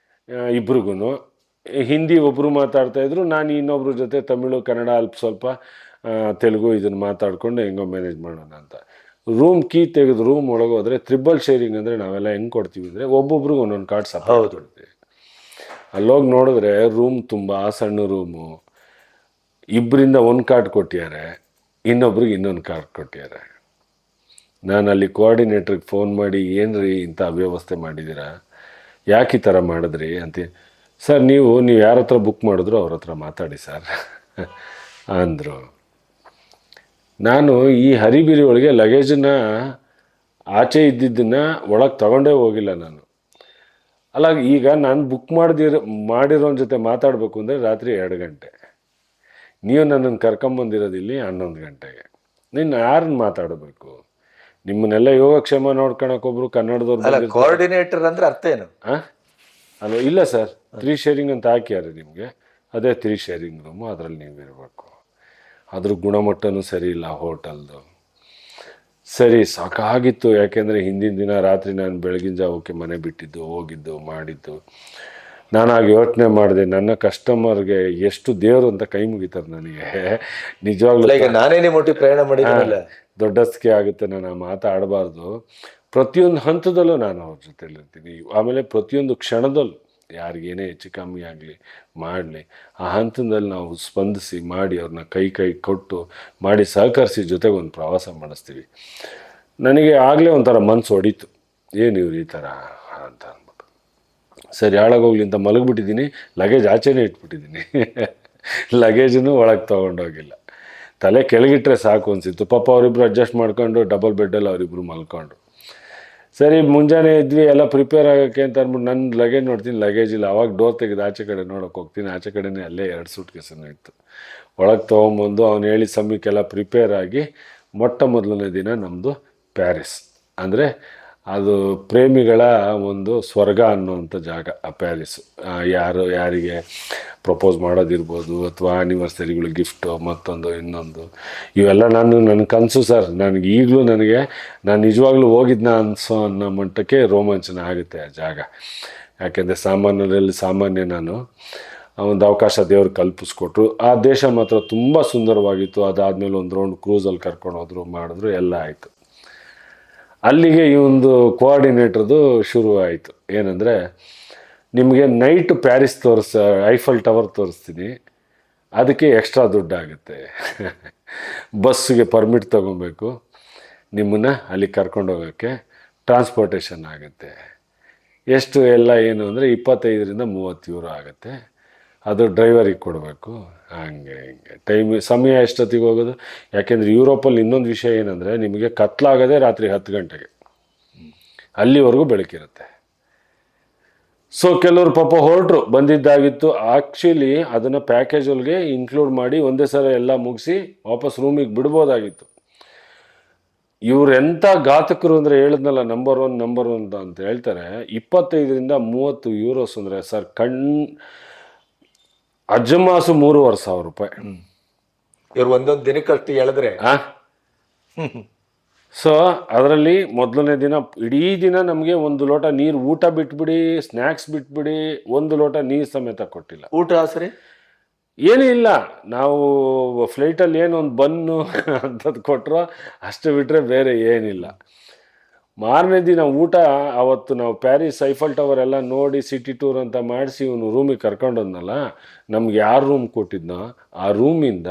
ಇಬ್ರಿಗೂ. ಹಿಂದಿ ಒಬ್ಬರು ಮಾತಾಡ್ತಾಯಿದ್ರು, ನಾನು ಇನ್ನೊಬ್ರ ಜೊತೆ ತಮಿಳು ಕನ್ನಡ ಅಲ್ಪ ಸ್ವಲ್ಪ ತೆಲುಗು ಇದನ್ನು ಮಾತಾಡ್ಕೊಂಡು ಹೆಂಗೋ ಮ್ಯಾನೇಜ್ ಮಾಡೋಣ ಅಂತ. ರೂಮ್ ಕೀ ತೆಗೆದು ರೂಮ್ ಒಳಗೆ ಹೋದರೆ ತ್ರಿಬಲ್ ಶೇರಿಂಗ್ ಅಂದರೆ ನಾವೆಲ್ಲ ಹೆಂಗೆ ಕೊಡ್ತೀವಿ ಅಂದರೆ ಒಬ್ಬೊಬ್ರಿಗೆ ಒಂದೊಂದು ಕಾರ್ಡ್ ಸಪೋರ್ಟ್ ಕೊಡ್ತೀವಿ. ಅಲ್ಲೋಗಿ ನೋಡಿದ್ರೆ ರೂಮ್ ತುಂಬ ಸಣ್ಣ ರೂಮು, ಇಬ್ಬರಿಂದ ಒಂದು ಕಾರ್ಡ್ ಕೊಟ್ಟಿದ್ದಾರೆ, ಇನ್ನೊಬ್ರಿಗೆ ಇನ್ನೊಂದು ಕಾರ್ಡ್ ಕೊಟ್ಟಿದ್ದಾರೆ. ನಾನು ಅಲ್ಲಿ ಕೋಆರ್ಡಿನೇಟ್ರಿಗೆ ಫೋನ್ ಮಾಡಿ, ಏನು ರೀ ಇಂಥ ಅವ್ಯವಸ್ಥೆ ಮಾಡಿದ್ದೀರಾ, ಯಾಕೆ ಈ ಥರ ಮಾಡಿದ್ರಿ ಅಂತ. ಸರ್ ನೀವು ಯಾರ ಹತ್ರ ಬುಕ್ ಮಾಡಿದ್ರು ಅವ್ರ ಹತ್ರ ಮಾತಾಡಿ ಸರ್ ಅಂದರು. ನಾನು ಈ ಹರಿಬಿರಿ ಒಳಗೆ ಲಗೇಜನ್ನು ಆಚೆ ಇದ್ದಿದ್ದನ್ನು ಒಳಗೆ ತಗೊಂಡೇ ಹೋಗಿಲ್ಲ ನಾನು. ಅಲ್ಲ, ಈಗ ನಾನು ಬುಕ್ ಮಾಡಿರೋನ ಜೊತೆ ಮಾತಾಡಬೇಕು ಅಂದರೆ ರಾತ್ರಿ 2 ಗಂಟೆ, ನೀವು ನನ್ನನ್ನು ಕರ್ಕೊಂಬಂದಿರೋದಿಲ್ಲಿ 11 ಗಂಟೆಗೆ. ನೀನು ಯಾರನ್ನ ಮಾತಾಡಬೇಕು? ನಿಮ್ಮನ್ನೆಲ್ಲ ಯೋಗಕ್ಷೇಮ ನೋಡ್ಕೊಳಕ್ಕೊಬ್ರು ಕನ್ನಡದವ್ರು. ಕೋಆರ್ಡಿನೇಟರ್ ಅಂದರೆ ಅರ್ಥ ಏನು? ಅಲ್ವ? ಇಲ್ಲ ಸರ್, 3 ಶೇರಿಂಗ್ ಅಂತ ಹಾಕ್ಯಾರೆ ನಿಮಗೆ, ಅದೇ 3 ಶೇರಿಂಗ್ ರೂಮು, ಅದರಲ್ಲಿ ನೀವು ಇರಬೇಕು. ಅದ್ರ ಗುಣಮಟ್ಟನೂ ಸರಿ ಇಲ್ಲ ಹೋಟೆಲ್ದು. ಸರಿ ಸಾಕಾಗಿತ್ತು, ಯಾಕೆಂದರೆ ಹಿಂದಿನ ದಿನ ರಾತ್ರಿ ನಾನು ಬೆಳಗಿನ ಜಾವಕ್ಕೆ ಮನೆ ಬಿಟ್ಟಿದ್ದು, ಹೋಗಿದ್ದು, ಮಾಡಿದ್ದು. ನಾನಾಗ ಯೋಚನೆ ಮಾಡಿದೆ, ನನ್ನ ಕಸ್ಟಮರ್ಗೆ ಎಷ್ಟು ದೇವರು ಅಂತ ಕೈ ಮುಗಿತಾರೆ ನನಗೆ. ನಿಜವಾಗ್ಲೂ ನಾನೇನೇ ಮುಟ್ಟಿ ಪ್ರಯಾಣ ಮಾಡಿದ್ರಲ್ಲ, ದೊಡ್ಡಸ್ಕೆ ಆಗುತ್ತೆ. ನಾನು ಮಾತಾಡಬಾರ್ದು. ಪ್ರತಿಯೊಂದು ಹಂತದಲ್ಲೂ ನಾನು ಅವ್ರ ಜೊತೆಲಿರ್ತೀನಿ. ಆಮೇಲೆ ಪ್ರತಿಯೊಂದು ಕ್ಷಣದಲ್ಲೂ ಯಾರಿಗೇನೇ ಹೆಚ್ಚು ಕಮ್ಮಿ ಆಗಲಿ ಮಾಡಲಿ, ಆ ಹಂತದಲ್ಲಿ ನಾವು ಸ್ಪಂದಿಸಿ ಮಾಡಿ ಅವ್ರನ್ನ ಕೈ ಕೊಟ್ಟು ಮಾಡಿ ಸಹಕರಿಸಿ ಜೊತೆಗೆ ಒಂದು ಪ್ರವಾಸ ಮಾಡಿಸ್ತೀವಿ. ನನಗೆ ಆಗಲೇ ಒಂಥರ ಮನಸ್ಸು ಹೊಡೀತು, ಏನು ಇವ್ರು ಈ ಥರ ಅಂತ ಅಂದ್ಬಿಟ್ಟು. ಸರಿ ಹಾಳಾಗೋಗ್ಲಿ ಅಂತ ಮಲಗಿಬಿಟ್ಟಿದ್ದೀನಿ. ಲಗೇಜ್ ಆಚೆನೇ ಇಟ್ಬಿಟ್ಟಿದ್ದೀನಿ. ಲಗೇಜನ್ನು ಒಳಗೆ ತೊಗೊಂಡೋಗಿಲ್ಲ. ತಲೆ ಕೆಳಗಿಟ್ರೆ ಸಾಕು ಅನಿಸಿತ್ತು. ಪಾಪ ಅವರಿಬ್ಬರು ಅಡ್ಜಸ್ಟ್ ಮಾಡ್ಕೊಂಡು ಡಬಲ್ ಬೆಡ್ಡಲ್ಲಿ ಅವರಿಬ್ಬರು ಮಲ್ಕೊಂಡು. ಸರಿ ಮುಂಜಾನೆ ಇದ್ವಿ, ಎಲ್ಲ ಪ್ರಿಪೇರ್ ಆಗೋಕ್ಕೆ ಅಂತ ಅಂದ್ಬಿಟ್ಟು ನನ್ನ ಲಗೇಜ್ ನೋಡ್ತೀನಿ, ಲಗೇಜ್ ಇಲ್ಲ. ಅವಾಗ ಡೋರ್ ತೆಗೆದು ಆಚೆ ಕಡೆ ನೋಡೋಕೆ ಹೋಗ್ತೀನಿ, ಆಚೆ ಕಡೆನೇ ಅಲ್ಲೇ 2 ಸೂಟ್ ಕೇಸನ್ನು ಇತ್ತು. ಒಳಗೆ ತೊಗೊಂಬಂದು ಅವ್ನು ಹೇಳಿದ ಸಮಯಕ್ಕೆಲ್ಲ ಪ್ರಿಪೇರ್ ಆಗಿ ಮೊದಲನೇ ದಿನ ನಮ್ಮದು ಪ್ಯಾರಿಸ್. ಅಂದರೆ ಅದು ಪ್ರೇಮಿಗಳ ಒಂದು ಸ್ವರ್ಗ ಅನ್ನೋವಂಥ ಜಾಗ ಆ ಪ್ಯಾರಿಸ್ಸು. ಯಾರಿಗೆ ಪ್ರಪೋಸ್ ಮಾಡೋದಿರ್ಬೋದು, ಅಥವಾ ಆ್ಯನಿವರ್ಸರಿಗಳು ಗಿಫ್ಟು, ಮತ್ತೊಂದು ಇನ್ನೊಂದು, ಇವೆಲ್ಲ ನನ್ನ ಕನಸು ಸರ್. ನನಗೆ ಈಗಲೂ ನಾನು ನಿಜವಾಗ್ಲೂ ಹೋಗಿದ್ನ ಅನ್ನೋ ಮಟ್ಟಕ್ಕೆ ರೋಮಾಂಚನ ಆಗುತ್ತೆ ಆ ಜಾಗ. ಯಾಕೆಂದರೆ ಸಾಮಾನ್ಯರಲ್ಲಿ ಸಾಮಾನ್ಯ ನಾನು. ಒಂದು ಅವಕಾಶ ದೇವ್ರು ಕಲ್ಪಿಸ್ಕೊಟ್ರು. ಆ ದೇಶ ಮಾತ್ರ ತುಂಬ ಸುಂದರವಾಗಿತ್ತು. ಅದಾದಮೇಲೆ ಒಂದು ರೌಂಡ್ ಕ್ರೂಸಲ್ಲಿ ಕರ್ಕೊಂಡು ಹೋದ್ರು, ಮಾಡಿದ್ರು, ಎಲ್ಲ ಆಯಿತು. ಅಲ್ಲಿಗೆ ಈ ಒಂದು ಕೋಆರ್ಡಿನೇಟ್ರದು ಶುರು ಆಯಿತು. ಏನಂದರೆ, ನಿಮಗೆ ನೈಟ್ ಪ್ಯಾರಿಸ್ ಐಫಲ್ ಟವರ್ ತೋರಿಸ್ತೀನಿ, ಅದಕ್ಕೆ ಎಕ್ಸ್ಟ್ರಾ ದುಡ್ಡಾಗುತ್ತೆ. ಬಸ್ಸಿಗೆ ಪರ್ಮಿಟ್ ತೊಗೊಬೇಕು, ನಿಮ್ಮನ್ನು ಅಲ್ಲಿ ಕರ್ಕೊಂಡೋಗೋಕ್ಕೆ ಟ್ರಾನ್ಸ್ಪೋರ್ಟೇಷನ್ ಆಗುತ್ತೆ. ಎಷ್ಟು ಎಲ್ಲ ಏನು ಅಂದರೆ 25ರಿಂದ 30 ಯೂರೋ ಆಗುತ್ತೆ. ಅದು ಡ್ರೈವರಿಗೆ ಕೊಡಬೇಕು. ಹಂಗೆ ಸಮಯ ಎಷ್ಟೊತ್ತಿಗೆ ಹೋಗೋದು? ಯಾಕೆಂದರೆ ಯುರೋಪಲ್ಲಿ ಇನ್ನೊಂದು ವಿಷಯ ಏನಂದರೆ, ನಿಮಗೆ ಕತ್ಲಾಗೋದೇ ರಾತ್ರಿ 10 ಗಂಟೆಗೆ, ಅಲ್ಲಿವರೆಗೂ ಬೆಳಕಿರುತ್ತೆ. ಸೊ ಕೆಲವರು ಪಾಪ ಹೊರಟರು, ಬಂದಿದ್ದಾಗಿತ್ತು. ಆ್ಯಕ್ಚುಲಿ ಅದನ್ನು ಪ್ಯಾಕೇಜೊಳಗೆ ಇನ್ಕ್ಲೂಡ್ ಮಾಡಿ ಒಂದೇ ಸಲ ಎಲ್ಲ ಮುಗಿಸಿ ವಾಪಸ್ ರೂಮಿಗೆ ಬಿಡ್ಬೋದಾಗಿತ್ತು. ಇವರೆಂಥ ಘಾತಕರು ಅಂದರೆ, ಹೇಳಿದ್ನಲ್ಲ ನಂಬರ್ ಒನ್ ಅಂತ ಹೇಳ್ತಾರೆ. 25ರಿಂದ 30 ಯೂರೋಸ್ ಅಂದರೆ ಸರ್, ಅಜ್ಜಮಾಸು 3,500 ರೂಪಾಯಿ. ಇವ್ರು ಒಂದೊಂದು ದಿನಕ್ಕಷ್ಟು ಹೇಳಿದ್ರೆ ಸೊ ಅದರಲ್ಲಿ ಮೊದಲನೇ ದಿನ ಇಡೀ ದಿನ ನಮಗೆ 1 ಲೋಟ ನೀರು, ಊಟ ಬಿಟ್ಬಿಡಿ, ಸ್ನ್ಯಾಕ್ಸ್ ಬಿಟ್ಬಿಡಿ, 1 ಲೋಟ ನೀರು ಸಮೇತ ಕೊಟ್ಟಿಲ್ಲ. ಊಟ ಸರಿ ಏನೂ ಇಲ್ಲ. ನಾವು ಫ್ಲೈಟಲ್ಲಿ ಏನು ಒಂದು ಬನ್ನು ಅಂಥದ್ದು ಕೊಟ್ಟರು, ಅಷ್ಟು ಬಿಟ್ಟರೆ ಬೇರೆ ಏನಿಲ್ಲ. ಮಾರನೇ ದಿನ ಊಟ, ಅವತ್ತು ನಾವು ಪ್ಯಾರಿಸ್ ಐಫಲ್ ಟವರ್ ಎಲ್ಲ ನೋಡಿ ಸಿಟಿ ಟೂರ್ ಅಂತ ಮಾಡಿಸಿ ಇವನು ರೂಮಿಗೆ ಕರ್ಕೊಂಡೋದ್ನಲ್ಲ, ನಮ್ಗೆ ಯಾರು ರೂಮ್ ಕೊಟ್ಟಿದ್ನೋ ಆ ರೂಮಿಂದ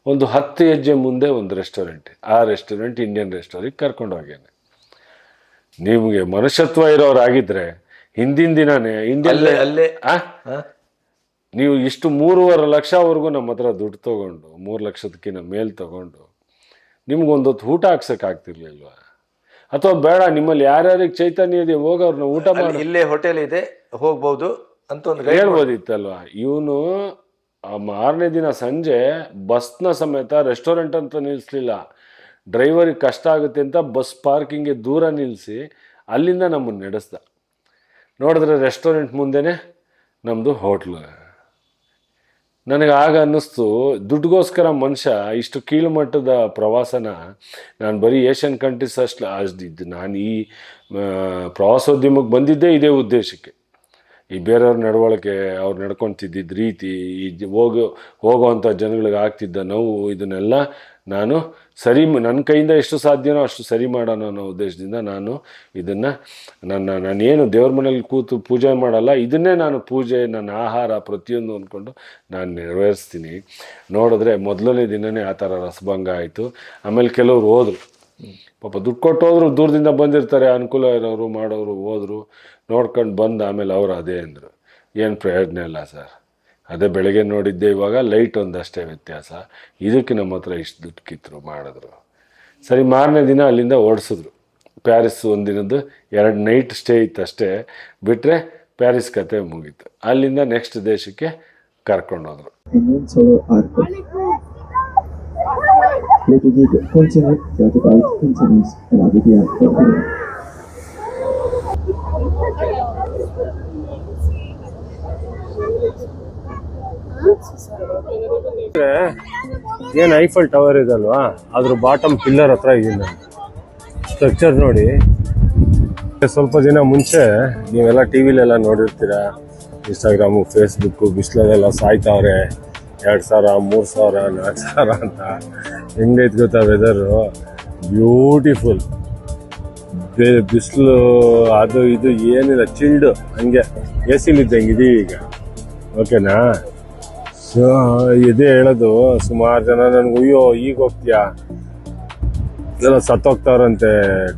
ಒಂದು 10 ಹೆಜ್ಜೆ ಮುಂದೆ ಒಂದು ರೆಸ್ಟೋರೆಂಟ್. ಆ ರೆಸ್ಟೋರೆಂಟ್ ಇಂಡಿಯನ್ ರೆಸ್ಟೋರೆಂಟ್ ಕರ್ಕೊಂಡು ಹೋಗ್ಯಾನೆ. ನಿಮಗೆ ಮನುಷ್ಯತ್ವ ಇರೋರಾಗಿದ್ದರೆ ಹಿಂದಿನ ದಿನಾನೇ ಅಲ್ಲೇ ನೀವು ಇಷ್ಟು 3.5 ಲಕ್ಷವರೆಗೂ ನಮ್ಮ ಹತ್ರ ದುಡ್ಡು ತೊಗೊಂಡು, 3 ಲಕ್ಷದಕ್ಕಿಂತ ಮೇಲೆ ತೊಗೊಂಡು ನಿಮ್ಗೊಂದೊತ್ತು ಊಟ ಹಾಕ್ಸೋಕ್ಕಾಗ್ತಿರ್ಲಿಲ್ವ? ಅಥವಾ ಬೇಡ ನಿಮ್ಮಲ್ಲಿ ಯಾರ್ಯಾರಿಗೆ ಚೈತನ್ಯ ಇದೆ ಹೋಗೋರ್ನ ಊಟ ಮಾಡಿ ಇಲ್ಲೇ ಹೋಟೆಲ್ ಇದೆ ಹೋಗ್ಬೋದು ಅಂತ ಒಂದು ಗೈಡ್ ಹೇಳ್ಬೋದಿತ್ತಲ್ವಾ. ಇವನು ಮಾರನೇ ದಿನ ಸಂಜೆ ಬಸ್ನ ಸಮೇತ ರೆಸ್ಟೋರೆಂಟ್ ಅಂತ ನಿಲ್ಲಿಸ್ಲಿಲ್ಲ. ಡ್ರೈವರಿಗೆ ಕಷ್ಟ ಆಗುತ್ತೆ ಅಂತ ಬಸ್ ಪಾರ್ಕಿಂಗ್ಗೆ ದೂರ ನಿಲ್ಲಿಸಿ ಅಲ್ಲಿಂದ ನಮ್ಮನ್ನು ನಡೆಸ್ದ. ನೋಡಿದ್ರೆ ರೆಸ್ಟೋರೆಂಟ್ ಮುಂದೆನೇ ನಮ್ಮದು ಹೋಟ್ಲು. ನನಗೆ ಆಗ ಅನ್ನಿಸ್ತು, ದುಡ್ಡುಗೋಸ್ಕರ ಮನುಷ್ಯ ಇಷ್ಟು ಕೀಳುಮಟ್ಟದ ಪ್ರವಾಸನ, ನಾನು ಬರೀ ಏಷ್ಯನ್ ಕಂಟ್ರೀಸ್ ಅಷ್ಟು ನಾನು ಈ ಪ್ರವಾಸೋದ್ಯಮಕ್ಕೆ ಬಂದಿದ್ದೇ ಇದೇ ಉದ್ದೇಶಕ್ಕೆ. ಈ ಬೇರೆಯವ್ರ ನಡವಳಿಕೆ, ಅವ್ರು ನಡ್ಕೊತಿದ್ದಿದ್ದ ರೀತಿ, ಈ ಹೋಗೋವಂಥ ಜನಗಳಿಗೆ ಆಗ್ತಿದ್ದ ನೋವು, ಇದನ್ನೆಲ್ಲ ನಾನು ನನ್ನ ಕೈಯಿಂದ ಎಷ್ಟು ಸಾಧ್ಯನೋ ಅಷ್ಟು ಸರಿ ಮಾಡೋಣ ಅನ್ನೋ ಉದ್ದೇಶದಿಂದ ನಾನು ಇದನ್ನು ನಾನೇನು ದೇವ್ರ ಮನೇಲಿ ಕೂತು ಪೂಜೆ ಮಾಡಲ್ಲ, ಇದನ್ನೇ ನಾನು ಪೂಜೆ, ನನ್ನ ಆಹಾರ ಪ್ರತಿಯೊಂದು ಅಂದ್ಕೊಂಡು ನಾನು ನೆರವೇರಿಸ್ತೀನಿ. ನೋಡಿದ್ರೆ ಮೊದಲನೇ ದಿನವೇ ಆ ಥರ ರಸಭಂಗ ಆಯಿತು. ಆಮೇಲೆ ಕೆಲವ್ರು ಹೋದರು, ಪಾಪ ದುಡ್ಡು ಕೊಟ್ಟು ಹೋದ್ರು, ದೂರದಿಂದ ಬಂದಿರ್ತಾರೆ, ಅನುಕೂಲ ಇರೋರು ಮಾಡೋರು ಹೋದರು. ನೋಡ್ಕೊಂಡು ಬಂದು ಆಮೇಲೆ ಅವರು ಅದೇ ಅಂದರು, ಏನು ಪ್ರಯೋಜನ ಇಲ್ಲ ಸರ್, ಅದೇ ಬೆಳಗ್ಗೆ ನೋಡಿದ್ದೆ, ಇವಾಗ ಲೈಟ್ ಒಂದಷ್ಟೇ ವ್ಯತ್ಯಾಸ, ಇದಕ್ಕೆ ನಮ್ಮ ಹತ್ರ ಇಷ್ಟು ದುಡ್ಡು ಕಿತ್ತರು ಮಾಡಿದ್ರು. ಸರಿ, ಮಾರನೇ ದಿನ ಅಲ್ಲಿಂದ ಓಡಿಸಿದ್ರು. ಪ್ಯಾರಿಸ್ ಒಂದಿನದ್ದು 2 ನೈಟ್ ಸ್ಟೇ ಇತ್ತು ಅಷ್ಟೇ, ಬಿಟ್ಟರೆ ಪ್ಯಾರಿಸ್ ಕತೆ ಮುಗೀತು. ಅಲ್ಲಿಂದ ನೆಕ್ಸ್ಟ್ ದೇಶಕ್ಕೆ ಕರ್ಕೊಂಡೋದ್ರು. ಏನು ಐಫಲ್ ಟವರ್ ಇದಲ್ವಾ, ಅದ್ರ ಬಾಟಮ್ ಪಿಲ್ಲರ್ ಹತ್ರ ಇದೀನಿ ನಾನು. ಸ್ಟ್ರಕ್ಚರ್ ನೋಡಿ. ಸ್ವಲ್ಪ ದಿನ ಮುಂಚೆ ನೀವೆಲ್ಲ ಟಿ ವಿಲೆಲ್ಲ ನೋಡಿರ್ತೀರ, ಇನ್ಸ್ಟಾಗ್ರಾಮು, ಫೇಸ್ಬುಕ್ಕು, ಬಿಸಿಲಲ್ಲೆಲ್ಲ ಸಾಯ್ತಾವ್ರೆ 2,000, 3,000, 4,000 ಅಂತ. ಹೆಂಗೈತೆ ಗೊತ್ತಾ ವೆದರು, ಬ್ಯೂಟಿಫುಲ್. ಬಿಸಿಲು ಅದು ಇದು ಏನಿಲ್ಲ, ಚಿಲ್ಡ್, ಹಂಗೆ ಎ ಸಿಲಿದ್ದಂಗೆ ಇದೀವಿ ಈಗ. ಓಕೆನಾ? ಸೊ ಇದೇ ಹೇಳೋದು, ಸುಮಾರು ಜನ ನನಗೆ ಅಯ್ಯೋ ಈಗ ಹೋಗ್ತೀಯಾ, ಎಲ್ಲ ಸತ್ತೋಗ್ತಾವ್ರಂತೆ,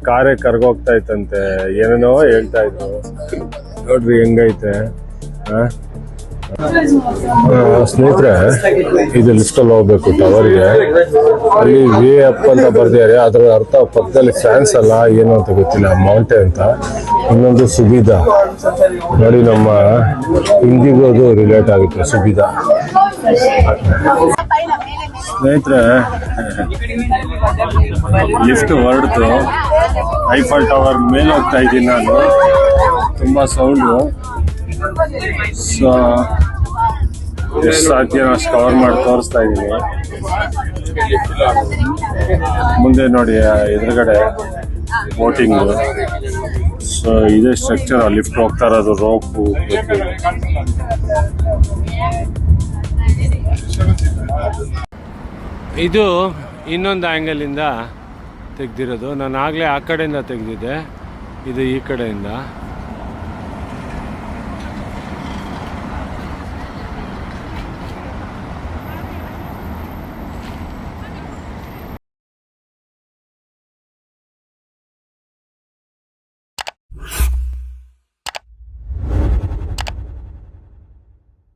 ಕಾರೇ ಕರ್ಗೋಗ್ತಾ ಇತ್ತಂತೆ, ಏನೇನೋ ಹೇಳ್ತಾ ಇದ್ರು. ನೋಡ್ರಿ ಹೆಂಗೈತೆ. ಸ್ನೇಹಿತರೆ, ಇದು ಲಿಫ್ಟಲ್ಲಿ ಹೋಗ್ಬೇಕು ಟವರ್ಗೆ. ಅಲ್ಲಿ ವೇ ಅಪ್ ಅಂತ ಬರ್ದಿದ್ದಾರೆ, ಅದರ ಅರ್ಥ ಪಕ್ಕದಲ್ಲಿ ಫ್ಯಾನ್ಸ್ ಅಲ್ಲ ಏನು ಅಂತ ಗೊತ್ತಿಲ್ಲ, ಮೌಂಟೇನ್ ಅಂತ. ಇನ್ನೊಂದು ಸುಬಿಧಾ ನೋಡಿ, ನಮ್ಮ ಹಿಂದಿಗೂ ಅದು ರಿಲೇಟ್ ಆಗುತ್ತೆ ಸುಬಿಧಾ. ಸ್ನೇಹಿತರೆ, ಲಿಫ್ಟ್ ಹೊರಡ್ತು, ಐಫಲ್ ಟವರ್ ಮೇಲೆ ಹೋಗ್ತಾ ಇದ್ದೀನಿ ನಾನು. ತುಂಬ ಸೌಂಡು. ಸೊ ಎಷ್ಟು ಸಾಧ್ಯ ಅಷ್ಟು ಕವರ್ ಮಾಡಿ ತೋರಿಸ್ತಾ ಇದ್ದೀನಿ. ಮುಂದೆ ನೋಡಿ ಎದುರುಗಡೆ ಬೋಟಿಂಗು. ಸೊ ಇದೇ ಸ್ಟ್ರಕ್ಚರ್, ಲಿಫ್ಟ್ ಹೋಗ್ತಾ ಇರೋದು, ರೋಪು. ಇದು ಇನ್ನೊಂದು ಆ್ಯಂಗಲಿಂದ ತೆಗೆದಿರೋದು. ನಾನು ಆಗಲೇ ಆ ಕಡೆಯಿಂದ ತೆಗೆದಿದ್ದೆ, ಇದು ಈ ಕಡೆಯಿಂದ.